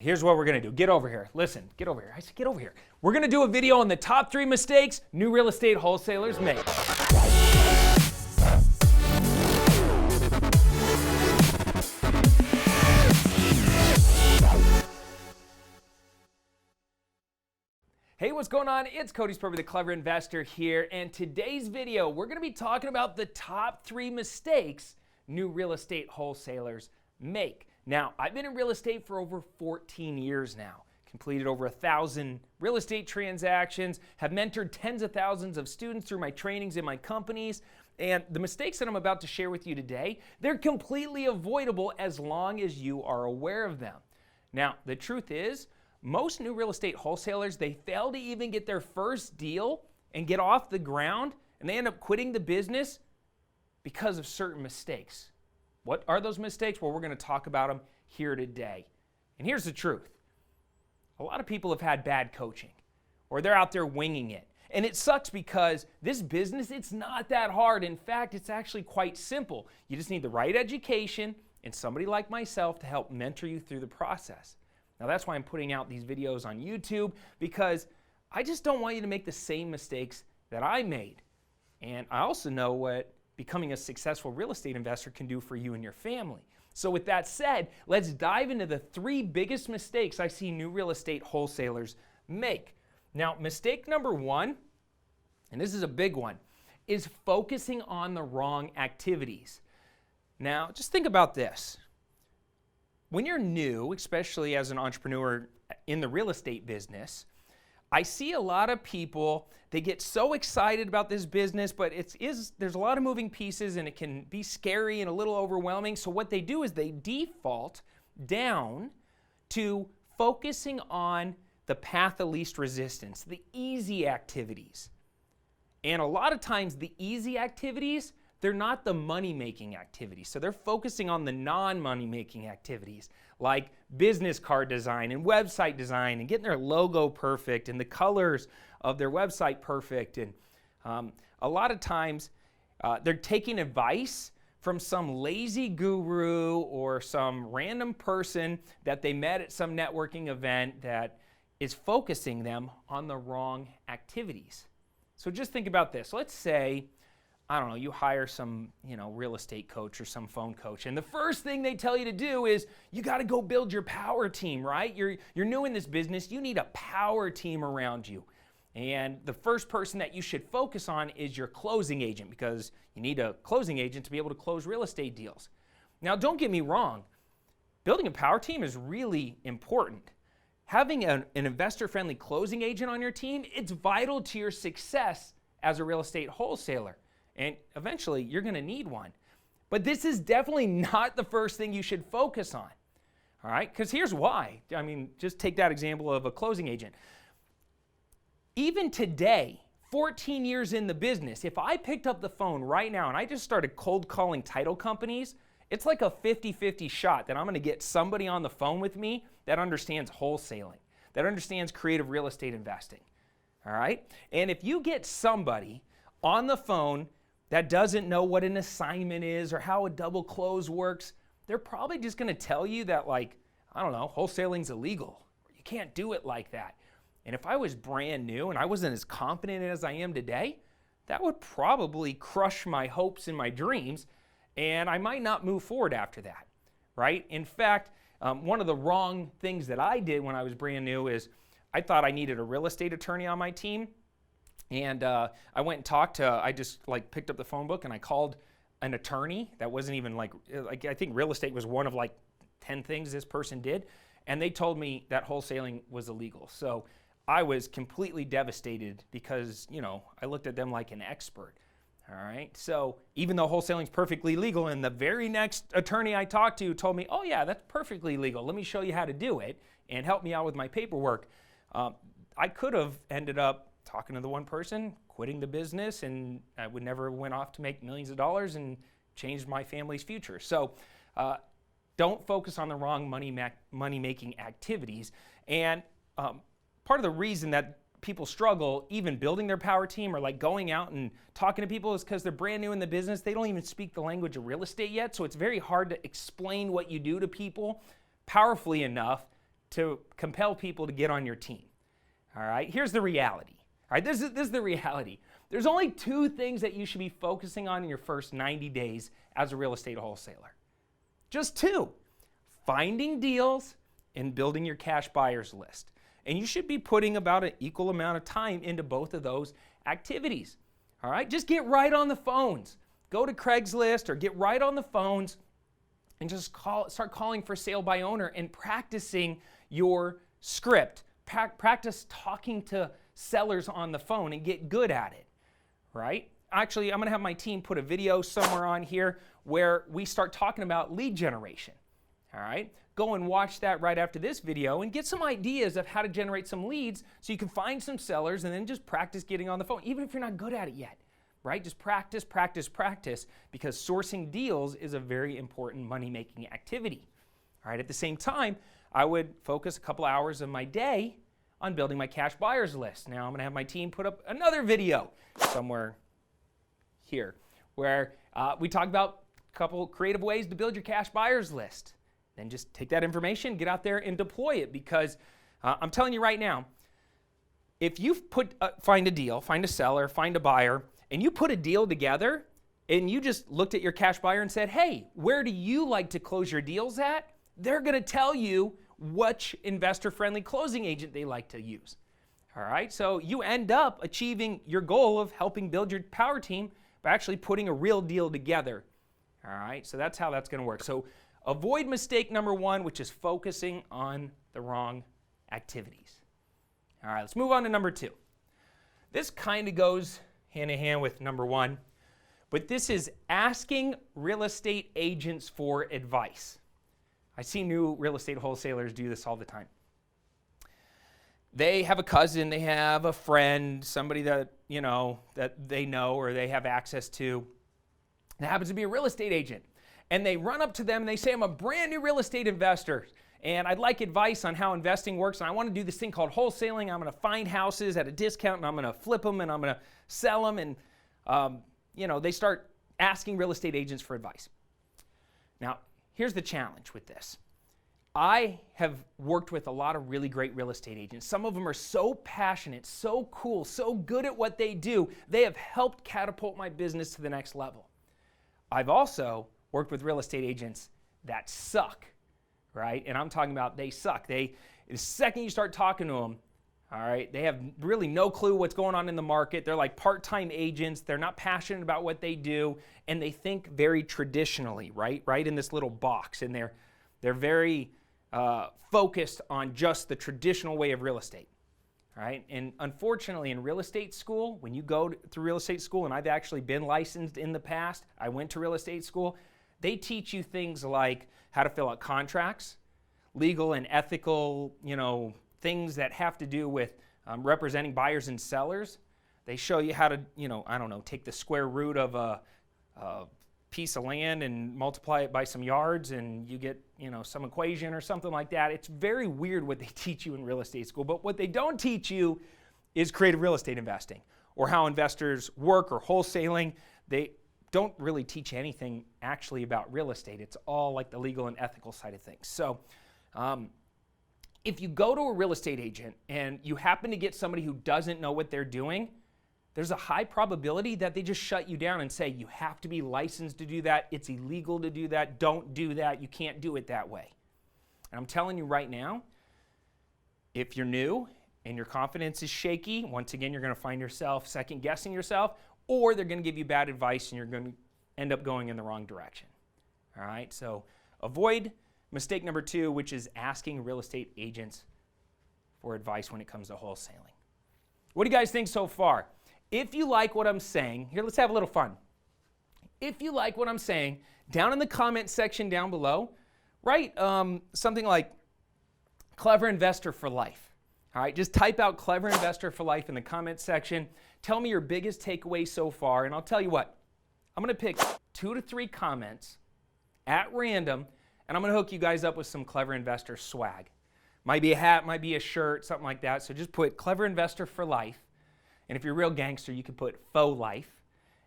Here's what we're gonna do. Get over here. Listen, get over here. I said get over here. We're gonna do a video on the top 3 mistakes new real estate wholesalers make. Hey, what's going on? It's Cody Sperber, the Clever Investor here, and today's video, we're gonna be talking about the top 3 mistakes new real estate wholesalers make. Now, I've been in real estate for over 14 years now, completed over 1,000 real estate transactions, have mentored tens of thousands of students through my trainings in my companies, and the mistakes that I'm about to share with you today, they're completely avoidable as long as you are aware of them. Now, the truth is, most new real estate wholesalers, they fail to even get their first deal and get off the ground, and they end up quitting the business because of certain mistakes. What are those mistakes? Well, we're going to talk about them here today. And here's the truth. A lot of people have had bad coaching, or they're out there winging it. And it sucks because this business, it's not that hard. In fact, it's actually quite simple. You just need the right education and somebody like myself to help mentor you through the process. Now, that's why I'm putting out these videos on YouTube, because I just don't want you to make the same mistakes that I made. And I also know what becoming a successful real estate investor can do for you and your family. So with that said, let's dive into the 3 biggest mistakes I see new real estate wholesalers make. Now, mistake number 1, and this is a big one, is focusing on the wrong activities. Now, just think about this. When you're new, especially as an entrepreneur in the real estate business, I see a lot of people, they get so excited about this business, but there's a lot of moving pieces and it can be scary and a little overwhelming. So what they do is they default down to focusing on the path of least resistance, the easy activities. And a lot of times the easy activities, they're not the money-making activities. So they're focusing on the non-money-making activities like business card design and website design and getting their logo perfect and the colors of their website perfect. And a lot of times they're taking advice from some lazy guru or some random person that they met at some networking event that is focusing them on the wrong activities. So just think about this. Let's say, I don't know, you hire some, real estate coach or some phone coach, and the first thing they tell you to do is you got to go build your power team, right? You're new in this business, you need a power team around you. And the first person that you should focus on is your closing agent, because you need a closing agent to be able to close real estate deals. Now, don't get me wrong, building a power team is really important. Having an investor-friendly closing agent on your team, it's vital to your success as a real estate wholesaler. And eventually, you're going to need one. But this is definitely not the first thing you should focus on. All right? Because here's why. I mean, just take that example of a closing agent. Even today, 14 years in the business, if I picked up the phone right now and I just started cold calling title companies, it's like a 50-50 shot that I'm going to get somebody on the phone with me that understands wholesaling, that understands creative real estate investing. All right? And if you get somebody on the phone that doesn't know what an assignment is or how a double close works, they're probably just going to tell you that, wholesaling's illegal. You can't do it like that. And if I was brand new and I wasn't as confident as I am today, that would probably crush my hopes and my dreams, and I might not move forward after that, right? In fact, one of the wrong things that I did when I was brand new is I thought I needed a real estate attorney on my team. And I went and talked to, I just picked up the phone book and I called an attorney that wasn't even I think real estate was one of 10 things this person did. And they told me that wholesaling was illegal. So I was completely devastated because, I looked at them like an expert. All right. So even though wholesaling is perfectly legal, and the very next attorney I talked to told me, oh yeah, that's perfectly legal. Let me show you how to do it and help me out with my paperwork. I could have ended up talking to the one person, quitting the business, and I would never went off to make millions of dollars and changed my family's future. So don't focus on the wrong money-making activities. And part of the reason that people struggle even building their power team or going out and talking to people is because they're brand new in the business. They don't even speak the language of real estate yet, so it's very hard to explain what you do to people powerfully enough to compel people to get on your team. All right, here's the reality. All right, this is the reality. There's only 2 things that you should be focusing on in your first 90 days as a real estate wholesaler. Just 2. Finding deals and building your cash buyers list. And you should be putting about an equal amount of time into both of those activities. All right, just get right on the phones. Go to Craigslist or get right on the phones and just start calling for sale by owner and practicing your script. Practice talking to sellers on the phone and get good at it, right? Actually, I'm going to have my team put a video somewhere on here where we start talking about lead generation, all right? Go and watch that right after this video and get some ideas of how to generate some leads so you can find some sellers and then just practice getting on the phone, even if you're not good at it yet, right? Just practice, practice, practice, because sourcing deals is a very important money-making activity, all right? At the same time, I would focus a couple hours of my day on building my cash buyers list. Now I'm going to have my team put up another video somewhere here where we talk about a couple creative ways to build your cash buyers list. Then just take that information, get out there and deploy it, because I'm telling you right now, if you find a deal, find a seller, find a buyer, and you put a deal together and you just looked at your cash buyer and said, hey, where do you like to close your deals at? They're going to tell you which investor-friendly closing agent they like to use. All right, so you end up achieving your goal of helping build your power team by actually putting a real deal together. All right, so that's how that's going to work. So avoid mistake number 1, which is focusing on the wrong activities. All right, let's move on to number 2. This kind of goes hand in hand with number 1, but this is asking real estate agents for advice. I see new real estate wholesalers do this all the time. They have a cousin, they have a friend, somebody that, that they know or they have access to that happens to be a real estate agent. And they run up to them and they say, I'm a brand new real estate investor and I'd like advice on how investing works. And I want to do this thing called wholesaling. I'm going to find houses at a discount and I'm going to flip them and I'm going to sell them. And, they start asking real estate agents for advice. Now, here's the challenge with this. I have worked with a lot of really great real estate agents. Some of them are so passionate, so cool, so good at what they do. They have helped catapult my business to the next level. I've also worked with real estate agents that suck, right? And I'm talking about they suck. The second you start talking to them, all right, they have really no clue what's going on in the market. They're like part-time agents. They're not passionate about what they do, and they think very traditionally, right in this little box. And they're very focused on just the traditional way of real estate, right? And unfortunately, in real estate school, when you go through real estate school, and I've actually been licensed in the past, I went to real estate school, they teach you things like how to fill out contracts, legal and ethical, things that have to do with representing buyers and sellers. They show you how to, take the square root of a piece of land and multiply it by some yards and you get, some equation or something like that. It's very weird what they teach you in real estate school, but what they don't teach you is creative real estate investing or how investors work or wholesaling. They don't really teach anything actually about real estate. It's all like the legal and ethical side of things. So, if you go to a real estate agent and you happen to get somebody who doesn't know what they're doing, there's a high probability that they just shut you down and say, you have to be licensed to do that. It's illegal to do that. Don't do that. You can't do it that way. And I'm telling you right now, if you're new and your confidence is shaky, once again, you're going to find yourself second guessing yourself, or they're going to give you bad advice and you're going to end up going in the wrong direction. All right, so avoid mistake number 2, which is asking real estate agents for advice when it comes to wholesaling. What do you guys think so far? If you like what I'm saying, here, let's have a little fun. If you like what I'm saying, down in the comment section down below, write something like Clever Investor for Life. All right, just type out Clever Investor for Life in the comment section. Tell me your biggest takeaway so far, and I'll tell you what. I'm going to pick 2 to 3 comments at random, and I'm going to hook you guys up with some Clever Investor swag. Might be a hat, might be a shirt, something like that. So just put Clever Investor for Life. And if you're a real gangster, you can put Faux Life.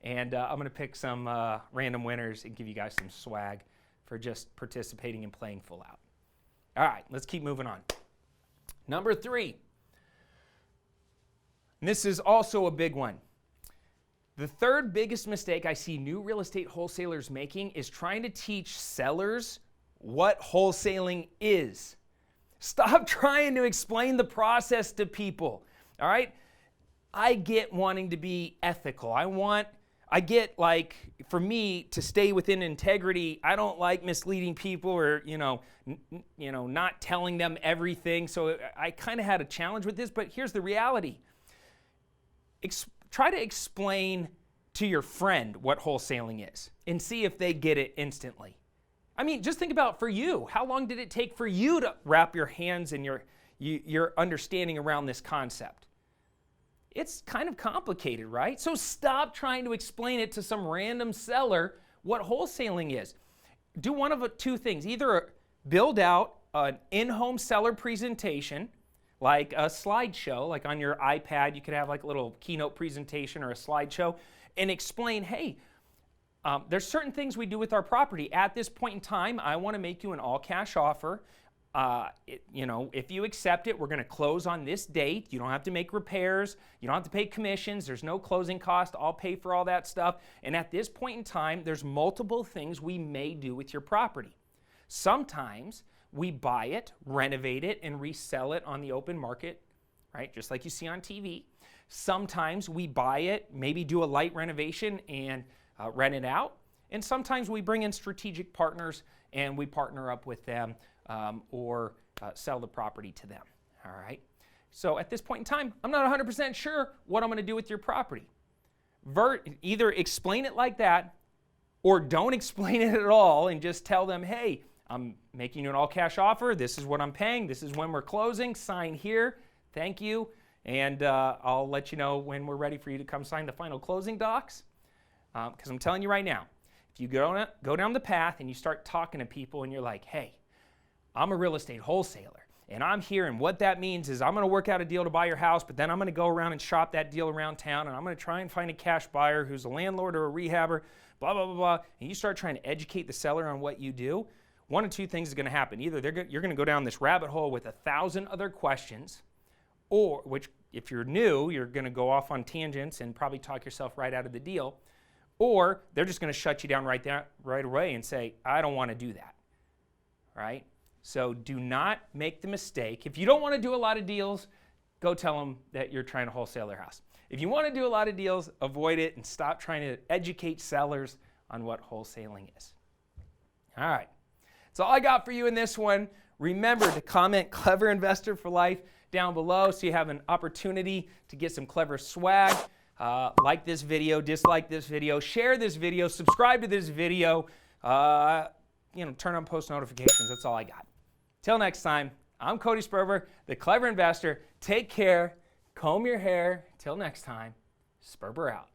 And I'm going to pick some random winners and give you guys some swag for just participating and playing full out. All right, let's keep moving on. Number 3, and this is also a big one. The third biggest mistake I see new real estate wholesalers making is trying to teach sellers what wholesaling is. Stop trying to explain the process to people, all right? I get wanting to be ethical. I get, like, for me to stay within integrity, I don't like misleading people or, not telling them everything. So I kind of had a challenge with this, but here's the reality. Try to explain to your friend what wholesaling is and see if they get it instantly. I mean, just think about for you. How long did it take for you to wrap your hands and your understanding around this concept? It's kind of complicated, right? So stop trying to explain it to some random seller what wholesaling is. Do one of two things. Either build out an in-home seller presentation, like a slideshow, like on your iPad, you could have like a little keynote presentation or a slideshow, and explain, hey, there's certain things we do with our property. At this point in time, I want to make you an all-cash offer. If you accept it, we're going to close on this date. You don't have to make repairs. You don't have to pay commissions. There's no closing cost. I'll pay for all that stuff. And at this point in time, there's multiple things we may do with your property. Sometimes we buy it, renovate it, and resell it on the open market, right? Just like you see on TV. Sometimes we buy it, maybe do a light renovation and rent it out. And sometimes we bring in strategic partners and we partner up with them or sell the property to them, all right? So at this point in time, I'm not 100% sure what I'm going to do with your property. Either explain it like that or don't explain it at all and just tell them, hey, I'm making you an all-cash offer. This is what I'm paying. This is when we're closing. Sign here. Thank you. And I'll let you know when we're ready for you to come sign the final closing docs. Because I'm telling you right now, if you go down the path and you start talking to people and you're like, hey, I'm a real estate wholesaler and I'm here, and what that means is I'm going to work out a deal to buy your house, but then I'm going to go around and shop that deal around town, and I'm going to try and find a cash buyer who's a landlord or a rehabber, blah, blah, blah, blah, and you start trying to educate the seller on what you do, one of two things is going to happen. Either you're going to go down this rabbit hole with 1,000 other questions, or, which if you're new, you're going to go off on tangents and probably talk yourself right out of the deal, or they're just going to shut you down right away and say, I don't want to do that, right? So do not make the mistake. If you don't want to do a lot of deals, go tell them that you're trying to wholesale their house. If you want to do a lot of deals, avoid it and stop trying to educate sellers on what wholesaling is. All right. That's all I got for you in this one. Remember to comment Clever Investor for Life down below so you have an opportunity to get some clever swag. Like this video, dislike this video, share this video, subscribe to this video, turn on post notifications. That's all I got. Till next time, I'm Cody Sperber, the Clever Investor. Take care, comb your hair. Till next time, Sperber out.